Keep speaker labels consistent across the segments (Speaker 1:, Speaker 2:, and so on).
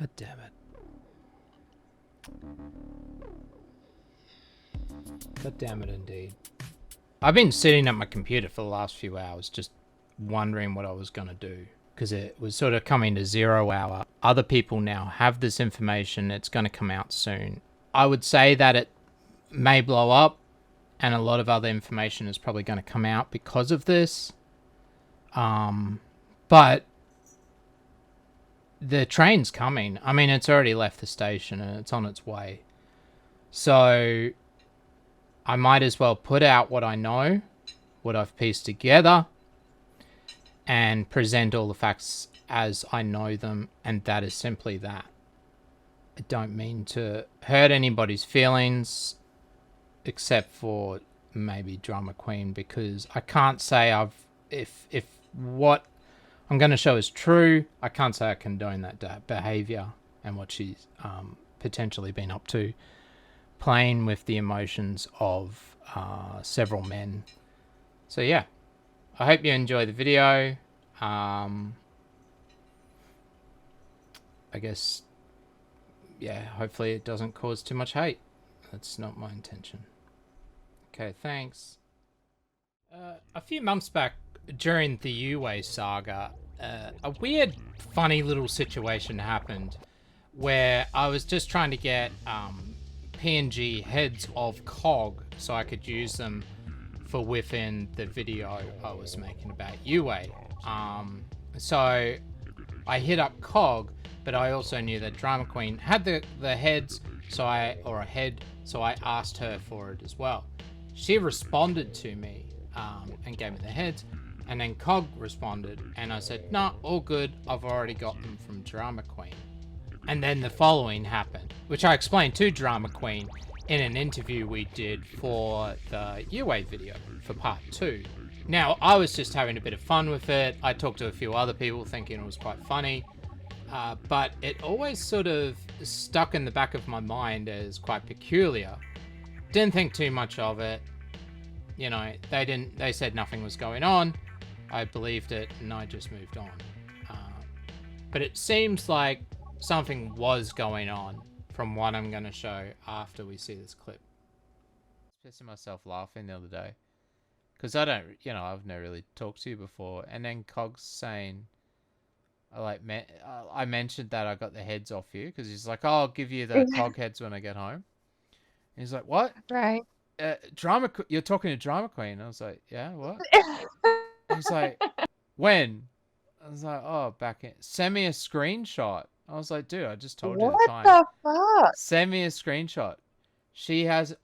Speaker 1: God damn it. God damn it indeed. I've been sitting at my computer for the last few hours just wondering what I was going to do, because it was sort of coming to 0 hour. Other people now have this information. It's going to come out soon. I would say that it may blow up, and a lot of other information is probably going to come out because of this. But the train's coming. I mean, it's already left the station and it's on its way. So I might as well put out what I know, what I've pieced together, and present all the facts as I know them, and that is simply that. I don't mean to hurt anybody's feelings, except for maybe Drama Queen, because I can't say if what I'm going to show is true, I can't say I condone that behavior and what she's potentially been up to, playing with the emotions of several men. So yeah, I hope you enjoy the video. I guess, yeah, hopefully it doesn't cause too much hate. That's not my intention. Okay, thanks. A few months back, during the Yue saga, a weird, funny little situation happened where I was just trying to get PNG heads of Cog so I could use them for within the video I was making about Yue. So I hit up Cog, but I also knew that Drama Queen had the heads, so I asked her for it as well. She responded to me and gave me the heads, and then Cog responded, and I said, "No, all good, I've already got them from Drama Queen." And then the following happened, which I explained to Drama Queen in an interview we did for the Yue video for part 2. Now, I was just having a bit of fun with it. I talked to a few other people thinking it was quite funny, but it always sort of stuck in the back of my mind as quite peculiar. Didn't think too much of it. You know, they said nothing was going on. I believed it, and I just moved on. But it seems like something was going on from what I'm going to show after we see this clip. I was pissing myself laughing the other day, because I've never really talked to you before, and then Cog's saying, I mentioned that I got the heads off you, because he's like, "Oh, I'll give you the Cog heads when I get home." And he's like, "What?
Speaker 2: Right.
Speaker 1: You're talking to Drama Queen?" I was like, "Yeah, what?" He's like, "When?" I was like, "Oh, back in. Send me a screenshot." I was like, "Dude, I just told you the time."
Speaker 2: What the fuck?
Speaker 1: Send me a screenshot.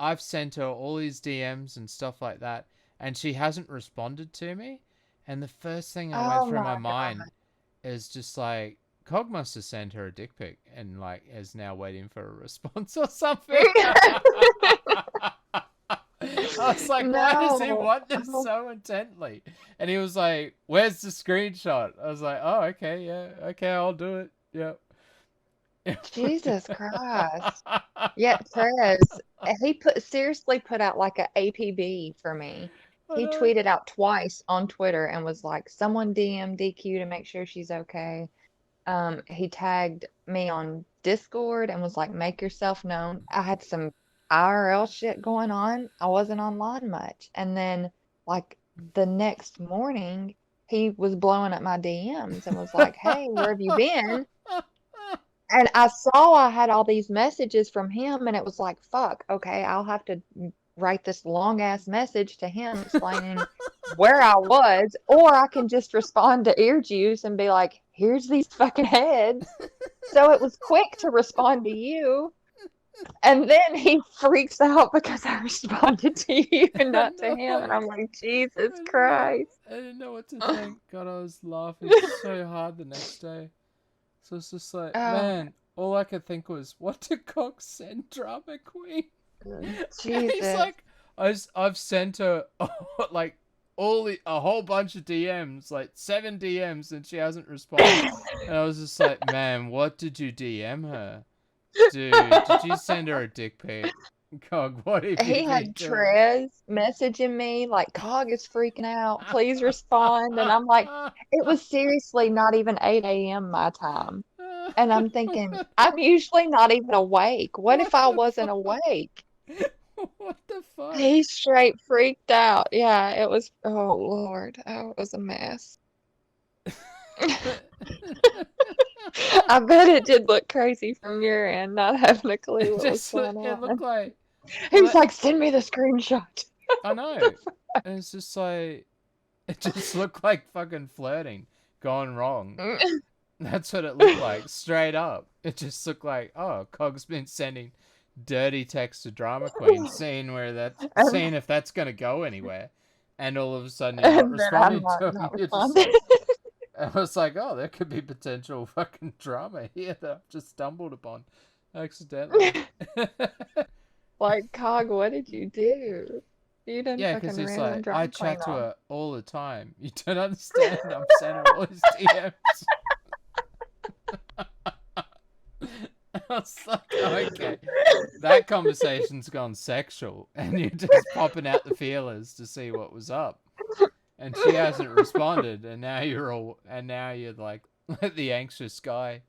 Speaker 1: I've sent her all these DMs and stuff like that, and she hasn't responded to me. And the first thing that went through my mind is just like, Cog must have sent her a dick pic and like is now waiting for a response or something. I was like, why does he want this so intently? And he was like, "Where's the screenshot?" I was like, "Oh, okay, yeah, okay, I'll do it. Yep."
Speaker 2: Jesus Christ. Yeah, Trez, he seriously put out like a APB for me. He tweeted out twice on Twitter and was like, "Someone DM DQ to make sure she's okay." He tagged me on Discord and was like, "Make yourself known." I had some IRL shit going on. I wasn't online much. And then like the next morning, he was blowing up my DMs and was like, "Hey, where have you been?" And I saw I had all these messages from him, and it was like, fuck, okay, I'll have to write this long ass message to him explaining where I was, or I can just respond to EarJuice and be like, "Here's these fucking heads." So it was quick to respond to you. And then he freaks out because I responded to you and not to him. And I'm like, Jesus Christ.
Speaker 1: I didn't know what to think. God, I was laughing so hard the next day. So it's just like, man, all I could think was, what did Cog send Drama Queen?
Speaker 2: Jesus.
Speaker 1: And he's like, I've sent her like a whole bunch of DMs, like 7 DMs, and she hasn't responded. And I was just like, man, what did you DM her? Dude, did you send her a dick pic? Cog, what have you
Speaker 2: He had Trez messaging me like, "Cog is freaking out. Please respond." And I'm like, it was seriously not even 8 a.m. my time. And I'm thinking, I'm usually not even awake. What if I wasn't awake?
Speaker 1: What the fuck?
Speaker 2: He straight freaked out. Yeah, it was, oh Lord. Oh, it was a mess. I bet it did look crazy from your end, not having a clue what was going on.
Speaker 1: It looked like...
Speaker 2: He was like, send me the screenshot.
Speaker 1: I know. And it's just like... It just looked like fucking flirting gone wrong. That's what it looked like, straight up. It just looked like, oh, Cog's been sending dirty texts to Drama Queen, seeing if that's gonna go anywhere. And all of a sudden you're not responding to him. I was like, oh, there could be potential fucking drama here that I've just stumbled upon accidentally.
Speaker 2: Like, Cog, what did you do? You didn't
Speaker 1: because
Speaker 2: fucking
Speaker 1: it's
Speaker 2: random
Speaker 1: like,
Speaker 2: Drama
Speaker 1: I chat
Speaker 2: Queen
Speaker 1: to
Speaker 2: on.
Speaker 1: her all the time. You don't understand. I'm sending all these DMs. I was like, okay, that conversation's gone sexual, and you're just popping out the feelers to see what was up. And she hasn't responded, and now you're like the anxious guy.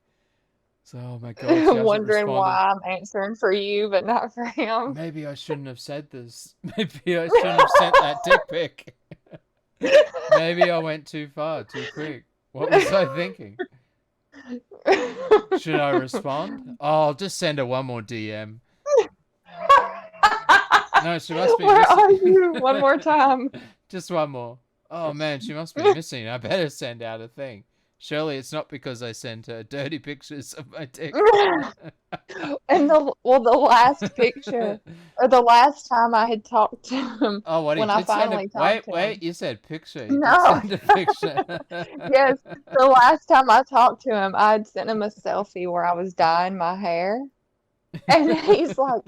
Speaker 1: So, oh my god, she hasn't
Speaker 2: Wondering
Speaker 1: responded.
Speaker 2: why I'm answering for you, but not for him.
Speaker 1: Maybe I shouldn't have said this. Maybe I shouldn't have sent that dick pic. Maybe I went too far, too quick. What was I thinking? Should I respond? Oh, I'll just send her one more DM. No, she must be
Speaker 2: Where
Speaker 1: missing.
Speaker 2: are you? One more time.
Speaker 1: Just one more. Oh man, she must be missing. I better send out a thing. Surely it's not because I sent her dirty pictures of my dick.
Speaker 2: And the last picture, or the last time I had talked to him,
Speaker 1: Oh, what?
Speaker 2: when I finally talked to him.
Speaker 1: Wait, you said picture. You
Speaker 2: No.
Speaker 1: did send a picture.
Speaker 2: Yes, the last time I talked to him, I had sent him a selfie where I was dyeing my hair. And he's like,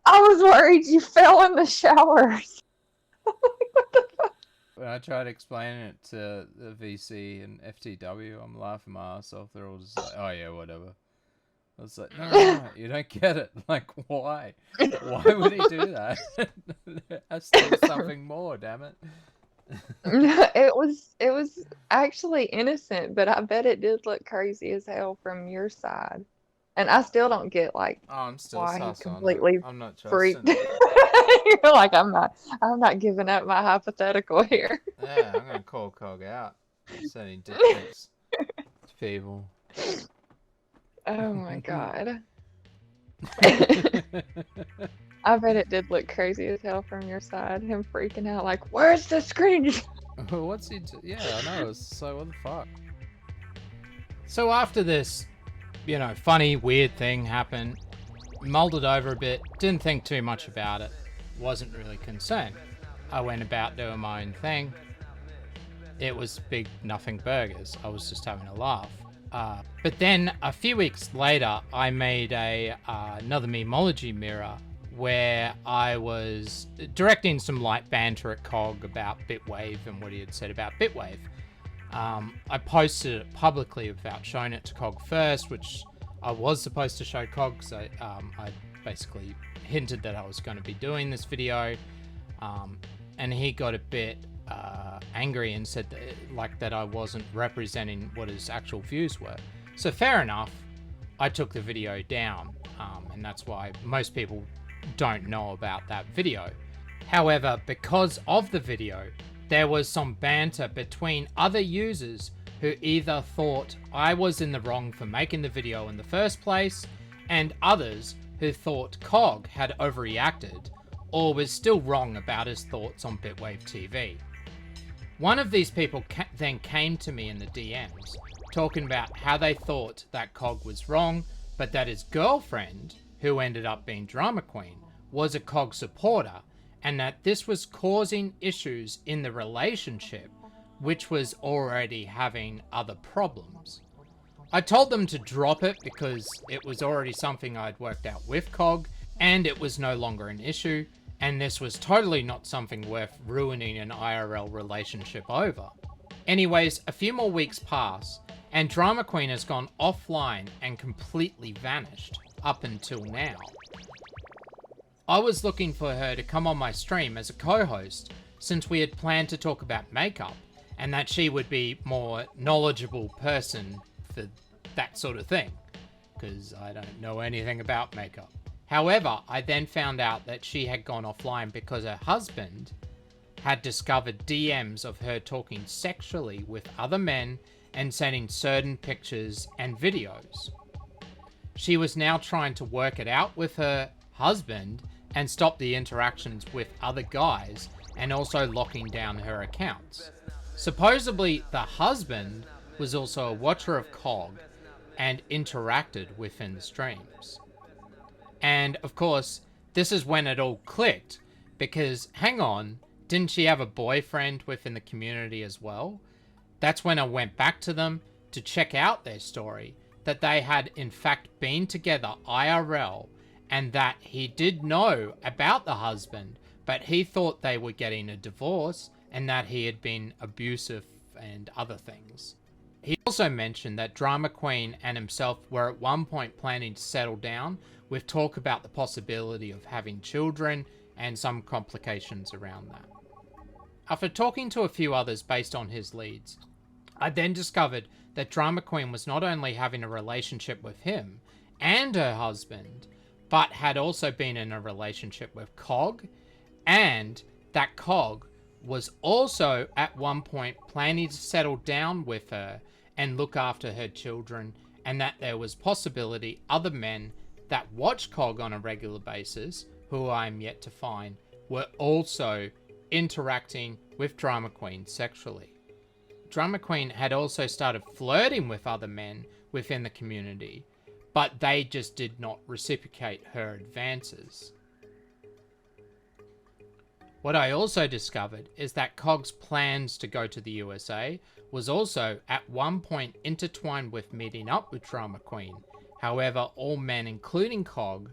Speaker 2: I was worried you fell in the showers. I'm like, what the fuck?
Speaker 1: When I tried explaining it to the VC and FTW, I'm laughing my ass off. They're all just like, oh yeah, whatever. I was like, no, you don't get it. Like, why? Why would he do that? There has to be something more, damn it.
Speaker 2: It was actually innocent, but I bet it did look crazy as hell from your side. And I still don't get, like,
Speaker 1: Oh, I'm still
Speaker 2: why he
Speaker 1: sus on
Speaker 2: completely
Speaker 1: it. I'm not
Speaker 2: freaked.
Speaker 1: trusting.
Speaker 2: You're like, I'm not giving up my hypothetical here.
Speaker 1: Yeah, I'm gonna call Cog out. Sending dick pics to people.
Speaker 2: Oh my god. I bet it did look crazy as hell from your side. Him freaking out like, where's the screen?
Speaker 1: What's he yeah, I know. It's so, what the fuck? So after this, funny, weird thing happened, mulled it over a bit, didn't think too much about it, wasn't really concerned. I went about doing my own thing. It was big nothing burgers. I was just having a laugh. But then a few weeks later, I made another memeology mirror where I was directing some light banter at Cog about Bitwave and what he had said about Bitwave. I posted it publicly without showing it to Cog first, which I was supposed to show Cog, because I basically hinted that I was going to be doing this video, and he got a bit angry and said that I wasn't representing what his actual views were. So fair enough, I took the video down, and that's why most people don't know about that video. However, because of the video, there was some banter between other users who either thought I was in the wrong for making the video in the first place, and others who thought Cog had overreacted or was still wrong about his thoughts on Bitwave TV. One of these people then came to me in the DMs talking about how they thought that Cog was wrong, but that his girlfriend, who ended up being Drama Queen, was a Cog supporter, and that this was causing issues in the relationship, which was already having other problems. I told them to drop it because it was already something I'd worked out with Cog, and it was no longer an issue, and this was totally not something worth ruining an IRL relationship over. Anyways, a few more weeks pass, and Drama Queen has gone offline and completely vanished, up until now. I was looking for her to come on my stream as a co-host, since we had planned to talk about makeup, and that she would be more knowledgeable person for that sort of thing. because I don't know anything about makeup. However, I then found out that she had gone offline because her husband had discovered DMs of her talking sexually with other men and sending certain pictures and videos. She was now trying to work it out with her husband and stop the interactions with other guys, and also locking down her accounts. Supposedly, the husband was also a watcher of COG and interacted within the streams. And of course, this is when it all clicked, because hang on, didn't she have a boyfriend within the community as well? That's when I went back to them to check out their story, that they had in fact been together IRL, and that he did know about the husband, but he thought they were getting a divorce and that he had been abusive and other things. He also mentioned that Drama Queen and himself were at one point planning to settle down, with talk about the possibility of having children and some complications around that. After talking to a few others based on his leads, I then discovered that Drama Queen was not only having a relationship with him and her husband, but had also been in a relationship with COG, and that COG was also at one point planning to settle down with her and look after her children, and that there was possibility other men that watch COG on a regular basis, who I am yet to find, were also interacting with Drama Queen sexually. Drama Queen had also started flirting with other men within the community, but they just did not reciprocate her advances. What I also discovered is that COG's plans to go to the USA was also at one point intertwined with meeting up with Drama Queen. However, all men, including COG,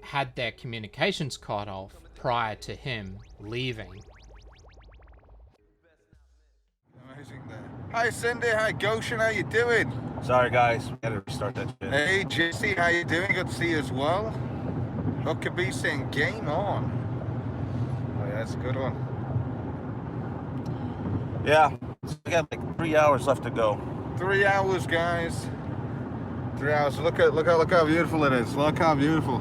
Speaker 1: had their communications cut off prior to him leaving.
Speaker 3: Amazing there. Hi Cindy, hi Goshen, how you doing?
Speaker 4: Sorry guys, we gotta restart that shit.
Speaker 3: Hey Jesse, how you doing? Good to see you as well. Huckabee saying game on. Oh yeah, that's a good one.
Speaker 4: Yeah, we got like 3 hours left to go.
Speaker 3: 3 hours, guys. 3 hours. Look how beautiful it is. Look how beautiful.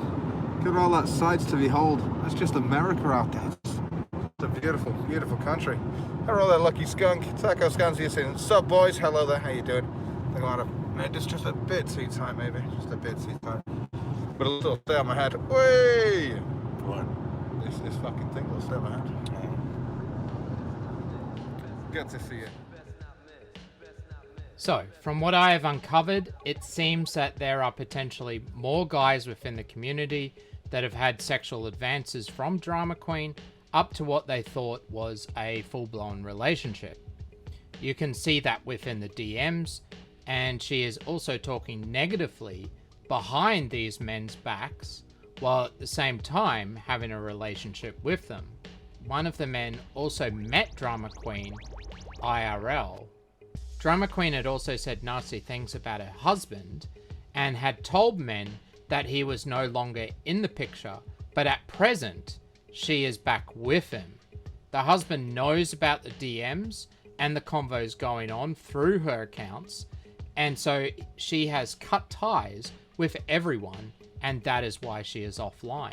Speaker 3: Look at all that sights to behold. That's just America out there. It's a beautiful, beautiful country. Hello there, Lucky Skunk. Taco Scans here saying, sup boys, hello there, how you doing? I think I want to just a bit too tight maybe. Just a bit too tight. But a little stay on my head. Way!
Speaker 4: What?
Speaker 3: This fucking thing will stay on my head. Good to see you.
Speaker 1: So, from what I have uncovered, it seems that there are potentially more guys within the community that have had sexual advances from Drama Queen up to what they thought was a full-blown relationship. You can see that within the DMs, and she is also talking negatively behind these men's backs, while at the same time having a relationship with them. One of the men also met Drama Queen IRL. Drama Queen had also said nasty things about her husband and had told men that he was no longer in the picture, but at present, she is back with him. The husband knows about the DMs and the convos going on through her accounts, and so she has cut ties with everyone, and that is why she is offline.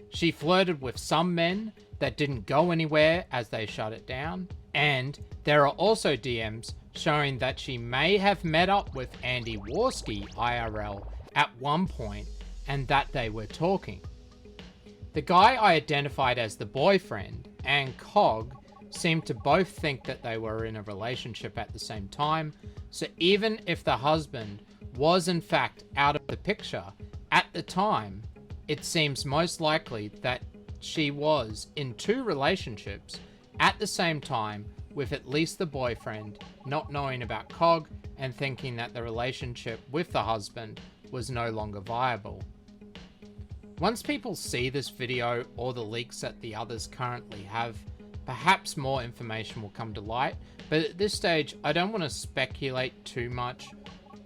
Speaker 1: She flirted with some men that didn't go anywhere as they shut it down, and there are also DMs showing that she may have met up with Andy Warski IRL at one point and that they were talking. The guy I identified as the boyfriend and COG seemed to both think that they were in a relationship at the same time, so even if the husband was in fact out of the picture at the time, it seems most likely that she was in two relationships at the same time, with at least the boyfriend not knowing about COG and thinking that the relationship with the husband was no longer viable. Once people see this video or the leaks that the others currently have, perhaps more information will come to light, but at this stage I don't want to speculate too much.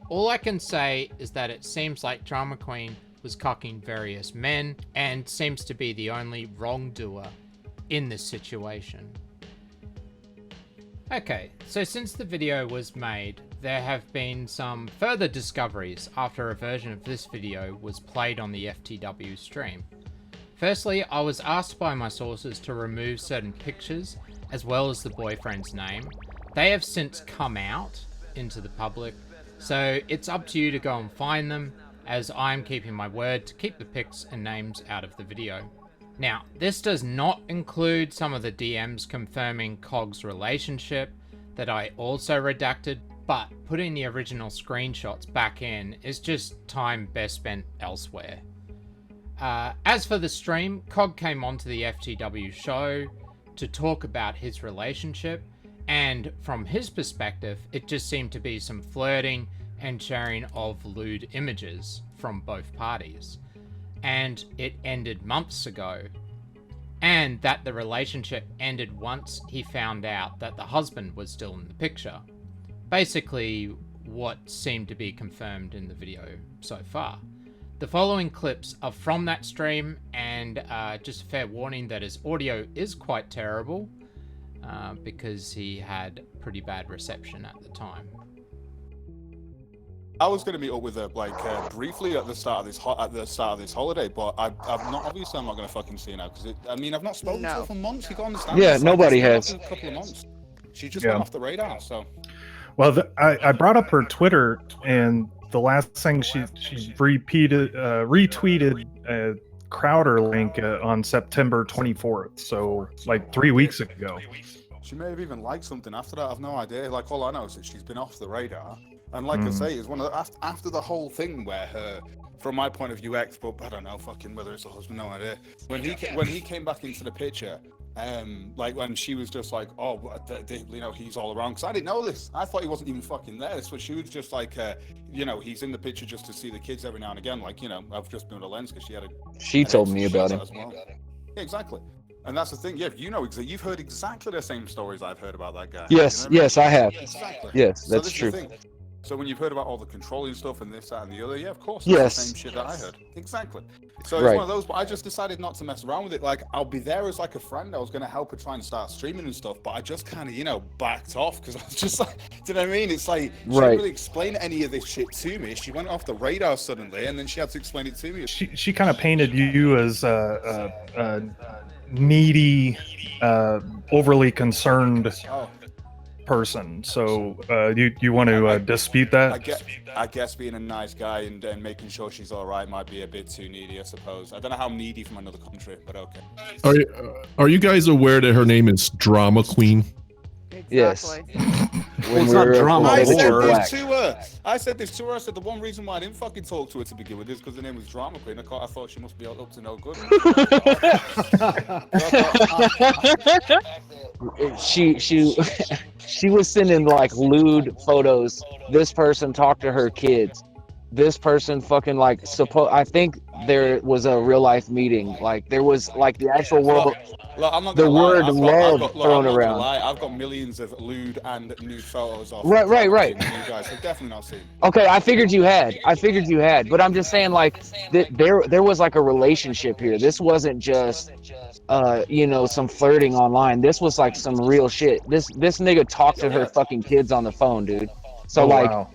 Speaker 1: All I can say is that it seems like Drama Queen was cocking various men and seems to be the only wrongdoer in this situation. Okay, so since the video was made, there have been some further discoveries after a version of this video was played on the FTW stream. Firstly, I was asked by my sources to remove certain pictures as well as the boyfriend's name. They have since come out into the public, so it's up to you to go and find them, as I'm keeping my word to keep the pics and names out of the video. Now, this does not include some of the DMs confirming Cog's relationship that I also redacted, but putting the original screenshots back in is just time best spent elsewhere. As for the stream, Cog came onto the FTW show to talk about his relationship, and from his perspective, it just seemed to be some flirting and sharing of lewd images from both parties. And it ended months ago, and that the relationship ended once he found out that the husband was still in the picture. Basically, what seemed to be confirmed in the video so far. The following clips are from that stream, and just a fair warning that his audio is quite terrible because he had pretty bad reception at the time.
Speaker 5: I was going to meet up with her briefly at the start of this holiday, but I'm not going to fucking see her now because I've not spoken to her for months. You can understand.
Speaker 6: Yeah, nobody has.
Speaker 5: A couple of months. She just went off the radar. So.
Speaker 7: Well, I brought up her Twitter, and the last thing she retweeted Crowder link on September 24th, so like 3 weeks ago.
Speaker 5: She may have even liked something after that. I've no idea. Like, all I know is that she's been off the radar. And like I say, it's one of the, after the whole thing where her, from my point of view, ex, but I don't know, fucking whether it's a husband, no idea. When he came back into the picture, like when she was just like, oh, he's all around. Because I didn't know this. I thought he wasn't even fucking there. So she was just like, he's in the picture just to see the kids every now and again. Like, I've just been on a lens because she had a.
Speaker 6: She told me about him.
Speaker 5: Well. Yeah, exactly. And that's the thing. Yeah, you've heard exactly the same stories I've heard about that guy.
Speaker 6: Yes, yes, I have.
Speaker 5: Exactly.
Speaker 6: Yes, that's true.
Speaker 5: So when you've heard about all the controlling stuff and this, that, and the other, yeah, of course, it's
Speaker 6: yes,
Speaker 5: the same shit that I heard. Exactly. So it's one of those, but I just decided not to mess around with it. Like, I'll be there as like a friend. I was going to help her try and start streaming and stuff, but I just kind of, backed off because I was just like, do you know what I mean? It's like, she didn't really explain any of this shit to me. She went off the radar suddenly, and then she had to explain it to me.
Speaker 7: She kind of painted you as a needy, overly concerned person. So you want to dispute that?
Speaker 5: I guess being a nice guy and making sure she's all right might be a bit too needy, I suppose. I don't know how needy from another country, but okay.
Speaker 8: Are you guys aware that her name is Drama Queen?
Speaker 6: Yes.
Speaker 5: Well, it's not drama. I said this to her. I said the one reason why I didn't fucking talk to her to begin with is because her name was Drama Queen. I thought she must be up to no good.
Speaker 6: She was sending like lewd photos. This person talked to her kids. This person fucking like I think there was a real life meeting. Like there was like the actual world.
Speaker 5: Look, I'm not
Speaker 6: the word
Speaker 5: love
Speaker 6: thrown around.
Speaker 5: I've got millions of lewd and nude photos of
Speaker 6: right.
Speaker 5: You guys have definitely not seen.
Speaker 6: Okay, I figured you had, but I'm just saying like there was like a relationship here. This wasn't just some flirting online. This was like some real shit. This nigga talked to her fucking kids on the phone, dude. So wow.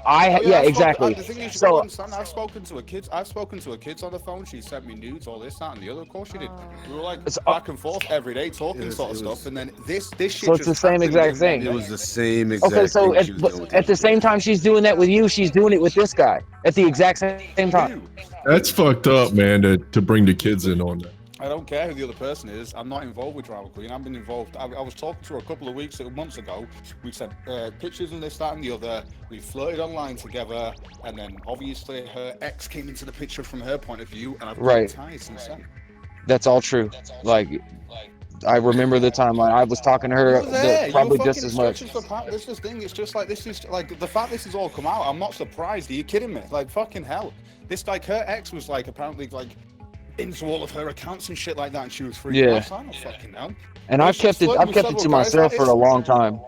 Speaker 6: Exactly.
Speaker 5: The thing is, I've spoken to her kids. On the phone. She sent me nudes, all this, that, and the other. Of course she did. We were like back and forth every day, talking sort of stuff, and then this shit.
Speaker 6: So it's the same exact thing.
Speaker 9: It was the same exact thing.
Speaker 6: Okay, so at the same time she's doing that with you, she's doing it with this guy at the exact same time.
Speaker 8: That's fucked up, man. To bring the kids in on that.
Speaker 5: I don't care who the other person is. I'm not involved with Drama Queen. I've been involved. I was talking to her a couple of months ago. We sent pictures and this, that, and the other. We flirted online together, and then obviously her ex came into the picture from her point of view, and I've been ties since then.
Speaker 6: That's all true. Like, I remember the time I was talking to her probably just as much.
Speaker 5: This is the thing. It's just like this is like the fact this has all come out. I'm not surprised. Are you kidding me? Like fucking hell. This like her ex was like apparently like into all of her accounts and shit like that, and she was free. I don't fucking know.
Speaker 6: And I've kept it to myself for a long time.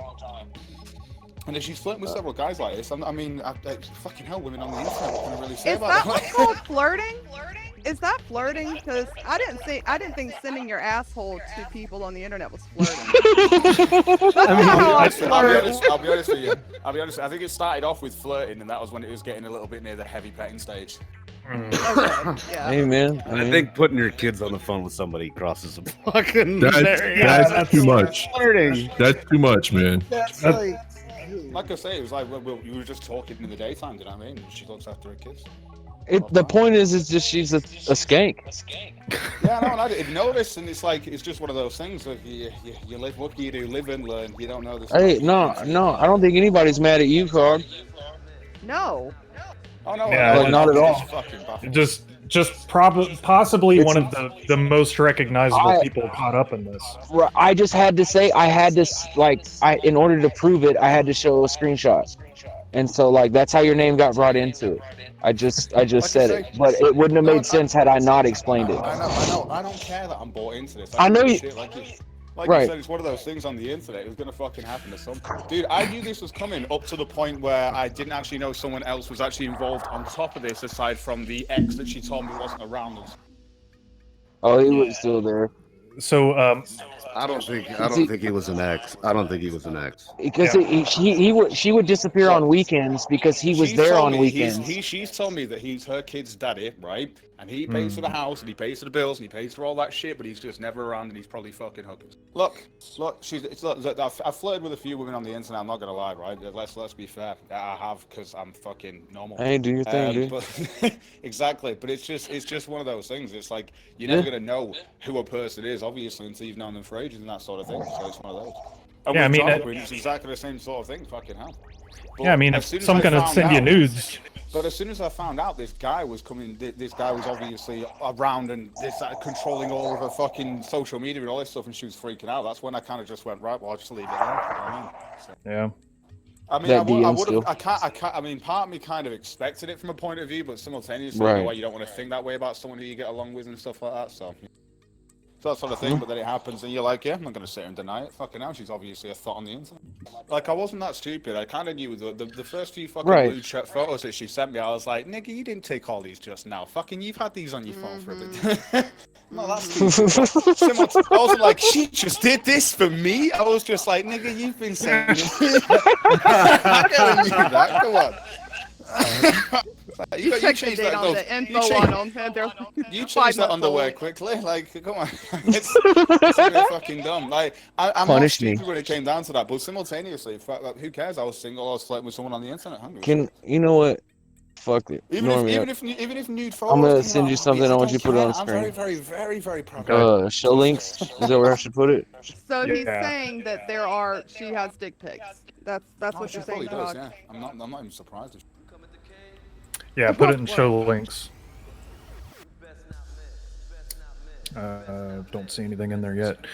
Speaker 5: And if she's flirting with several guys like this, fucking hell, women on the internet, what can I really say about that?
Speaker 10: Is that what's called flirting?
Speaker 9: is that flirting? Because I didn't think sending your asshole to people on the internet was flirting. That's not how I flirt.
Speaker 5: I'll be honest with you. I think it started off with flirting, and that was when it was getting a little bit near the heavy petting stage.
Speaker 9: Okay, yeah.
Speaker 6: Hey man,
Speaker 10: I think putting your kids on the phone with somebody crosses a fucking.
Speaker 8: That's too much.
Speaker 10: Flirting.
Speaker 8: That's too much, man.
Speaker 10: That's like.
Speaker 5: Like I say, it was like you were just talking in the daytime. Do you know what I mean? She looks after her kids.
Speaker 6: The point is, it's just she's a skank.
Speaker 5: Yeah, no, and I didn't notice, and it's like it's just one of those things. Like you live, what do you do? Live and learn. You don't know this.
Speaker 6: Hey, no, I don't think anybody's mad at you, Cog.
Speaker 9: No.
Speaker 5: Oh no,
Speaker 7: Yeah,
Speaker 6: like, not at all.
Speaker 7: Just possibly one of the most recognizable people caught up in this.
Speaker 6: I just had to say, in order to prove it, I had to show a screenshot, and so like that's how your name got brought into it. I just said it, but it wouldn't have made sense had I not explained it.
Speaker 5: I don't care that I'm bought into this.
Speaker 6: I know you.
Speaker 5: Like
Speaker 6: right.
Speaker 5: you said, it's one of those things on the internet. It was gonna fucking happen to someone. Dude, I knew this was coming up to the point where I didn't actually know someone else was actually involved on top of this, aside from the ex that she told me wasn't around us.
Speaker 6: Oh, he was still there.
Speaker 7: So,
Speaker 10: I don't think he was an ex. I don't think he was an ex.
Speaker 6: Because she would disappear on weekends because he was there on weekends.
Speaker 5: She's told me that he's her kid's daddy, right? And he pays for the house, and he pays for the bills, and he pays for all that shit, but he's just never around, and he's probably fucking hookers. Look, I've flirted with a few women on the internet. I'm not gonna lie, right? Let's be fair. I have, because I'm fucking normal.
Speaker 6: Hey, do your thing, dude.
Speaker 5: But, exactly, but it's just one of those things. It's like you're never gonna know who a person is, obviously, until you've known them for ages and that sort of thing. So it's one of those. And
Speaker 7: yeah, I mean,
Speaker 5: it's exactly the same sort of thing. Fucking hell. But
Speaker 7: yeah, I mean, if someone's gonna send you nudes.
Speaker 5: But as soon as I found out this guy was coming, this guy was obviously around and controlling all of her fucking social media and all this stuff, and she was freaking out. That's when I kind of just went, right, well, I'll just leave it alone. You know what I mean? So,
Speaker 7: yeah.
Speaker 5: I mean, I mean, part of me kind of expected it from a point of view, but simultaneously, you know what, you don't want to think that way about someone who you get along with and stuff like that. So that sort of thing, but then it happens, and you're like, yeah, I'm not going to sit and deny it. Fucking hell, she's obviously a thought on the internet. Like, I wasn't that stupid. I kind of knew the first few fucking blue check photos that she sent me, I was like, nigga, you didn't take all these just now. Fucking, you've had these on your phone for a bit. No, that's stupid. I was like, she just did this for me? I was just like, nigga, you've been saying this. I never knew that. Come on. You changed that.
Speaker 9: On the info on them.
Speaker 5: You changed that underwear quickly. Like, come on, it's a bit fucking dumb. Like, I'm not stupid when it came down to that, but simultaneously, who cares? I was single. I was flirting with someone on the internet.
Speaker 6: You know what? Fuck it.
Speaker 5: Even if nude photos.
Speaker 6: I'm gonna send you something. I want you to put it on screen.
Speaker 5: I'm very proud.
Speaker 6: Show links. Is that where I should put it?
Speaker 9: So he's saying that she has dick pics. That's what you're saying.
Speaker 5: Does, yeah. I'm not even surprised.
Speaker 7: Yeah, put it in show links. Don't see anything in there yet.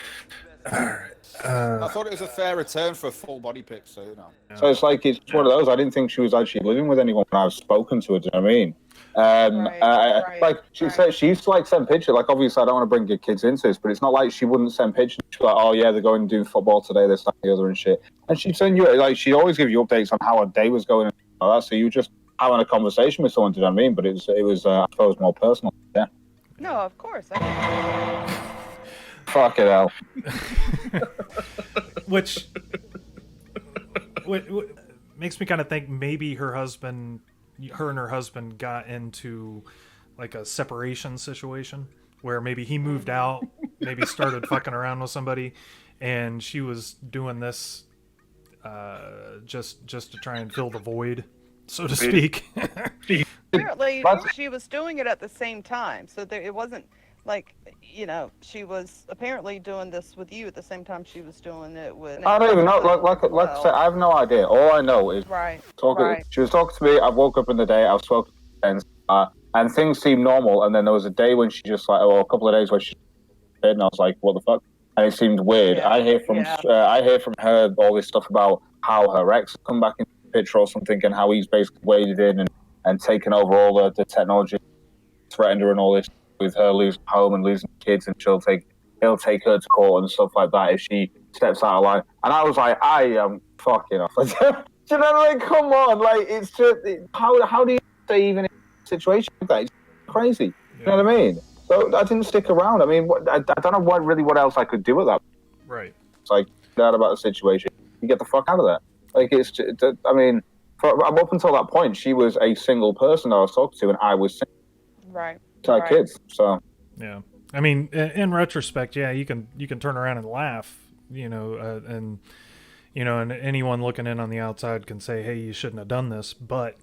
Speaker 5: I thought it was a fair return for a full body pic, so you know.
Speaker 11: So it's one of those. I didn't think she was actually living with anyone when I've spoken to her. Do you know what I mean?
Speaker 9: Right.
Speaker 11: Like she said, she used to like send pictures. Like obviously, I don't want to bring your kids into this, but it's not like she wouldn't send pictures. She's like, oh yeah, they're going to do football today, this, that, and the other, and shit. And she'd send you like she'd always give you updates on how her day was going and like that. So you just having a conversation with someone. Do you know what I mean? But it was I suppose more personal. Yeah.
Speaker 9: No, of course.
Speaker 11: Fuck it out.
Speaker 7: Which makes me kind of think maybe her and her husband got into like a separation situation where maybe he moved out, maybe started fucking around with somebody, and she was doing this just to try and fill the void, so to speak.
Speaker 9: Apparently, she was doing it at the same time, so it wasn't like, you know, she was apparently doing this with you at the same time she was doing it with.
Speaker 11: I don't even know. Like I said, I have no idea. All I know is she was talking to me. I woke up in the day. I've spoken to friends, and things seemed normal. And then there was a day when she just like, a couple of days where she did, and I was like, what the fuck? And it seemed weird. Yeah. I hear from her all this stuff about how her ex had come back into the picture or something, and how he's basically waded in and taken over all the technology, threatened her and all this, with her losing home and losing kids, and he'll take her to court and stuff like that if she steps out of line. And I was like, I am fucking off. Do you know what I mean? Come on, like it's just how do you say even in a situation like that? It's crazy. You know what I mean? So I didn't stick around. I mean, I don't know what else I could do with that.
Speaker 7: Right.
Speaker 11: It's like, that about the situation. You get the fuck out of there. Like, I mean, up until that point, she was a single person that I was talking to, and I was single.
Speaker 9: Right.
Speaker 11: To our kids, so.
Speaker 7: Yeah. I mean, in retrospect, yeah, you can turn around and laugh, and anyone looking in on the outside can say, hey, you shouldn't have done this, but.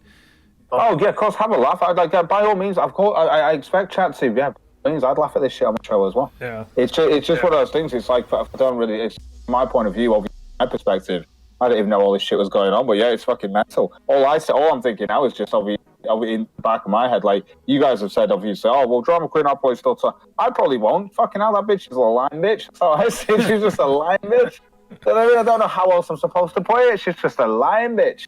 Speaker 11: Oh yeah, of course, have a laugh. I'd like, by all means, of course, I expect chat to. Yeah, means I'd laugh at this shit on my show as well.
Speaker 7: Yeah.
Speaker 11: It's just one of those things. It's like, I don't really. It's my point of view, obviously, my perspective. I didn't even know all this shit was going on, but yeah, it's fucking mental. All I'm thinking now is just obviously in the back of my head, like you guys have said, obviously, oh well, drama queen, I'll probably still talk. I probably won't. Fucking hell, that bitch is a lying bitch. So I say she's just a lying bitch. So I don't know how else I'm supposed to put it. She's just a lying bitch.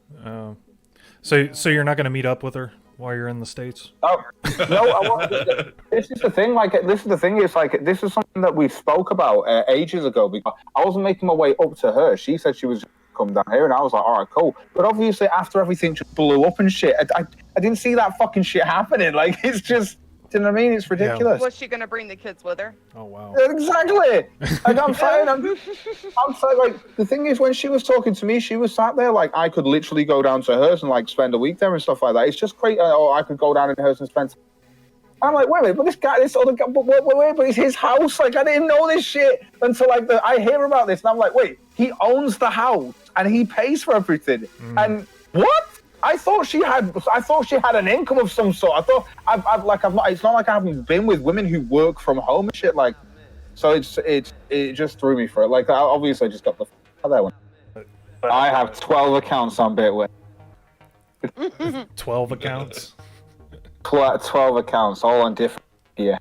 Speaker 7: So you're not going to meet up with her while you're in the States?
Speaker 11: Oh no, I won't. This is the thing. Like, this is the thing. It's like, this is something that we spoke about ages ago. Because I wasn't making my way up to her. She said she was just come down here, and I was like, all right, cool. But obviously, after everything just blew up and shit, I didn't see that fucking shit happening. Like, it's just. You know what I mean? It's ridiculous.
Speaker 9: Was she gonna bring the kids with her?
Speaker 7: Oh wow.
Speaker 11: Exactly. Like I'm saying, I'm saying, like, the thing is, when she was talking to me, she was sat there like I could literally go down to hers and like spend a week there and stuff like that. It's just great. Or I could go down in hers and spend. I'm like, wait, but this other guy, but it's his house. Like, I didn't know this shit until like I hear about this, and I'm like, wait, he owns the house and he pays for everything. And what? I thought she had an income of some sort. I thought I've not. It's not like I haven't been with women who work from home and shit. Like, so it just threw me for it. Like, obviously I just got the other one. I have 12 accounts on Bitway.
Speaker 7: 12 accounts.
Speaker 11: 12 accounts, all on different. Yeah.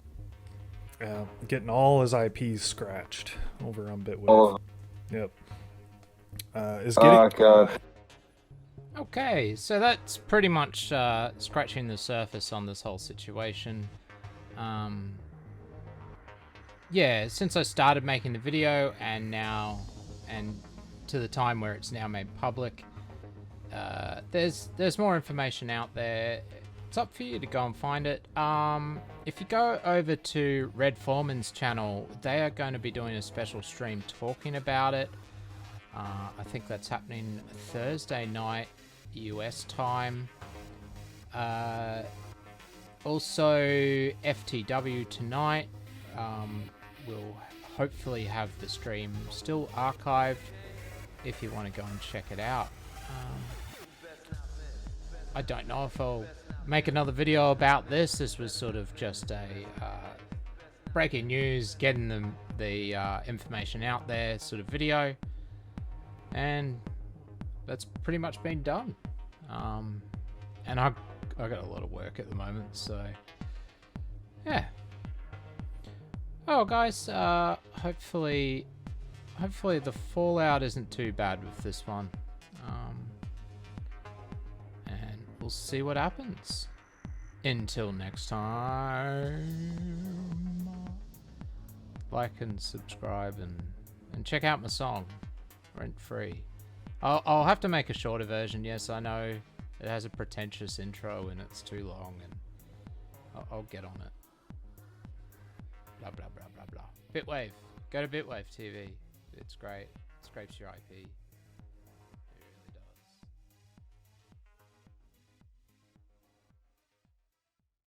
Speaker 7: Yeah, getting all his IPs scratched over on Bitway. Yep.
Speaker 11: Oh god.
Speaker 1: Okay, so that's pretty much scratching the surface on this whole situation. Yeah, since I started making the video and to the time where it's now made public, there's more information out there. It's up for you to go and find it. If you go over to Red Forman's channel, they are going to be doing a special stream talking about it. I think that's happening Thursday night US time. Also FTW tonight will hopefully have the stream still archived if you want to go and check it out. I don't know if I'll make another video about this. This was sort of just a breaking news, getting the information out there sort of video, and that's pretty much been done. And I got a lot of work at the moment, so yeah. Oh guys, hopefully the fallout isn't too bad with this one. And we'll see what happens. Until next time, like and subscribe and check out my song, Rent Free. I'll have to make a shorter version. Yes, I know it has a pretentious intro and it's too long, and I'll get on it. Blah blah blah blah blah. Bitwave. Go to Bitwave TV. It's great. It scrapes your IP.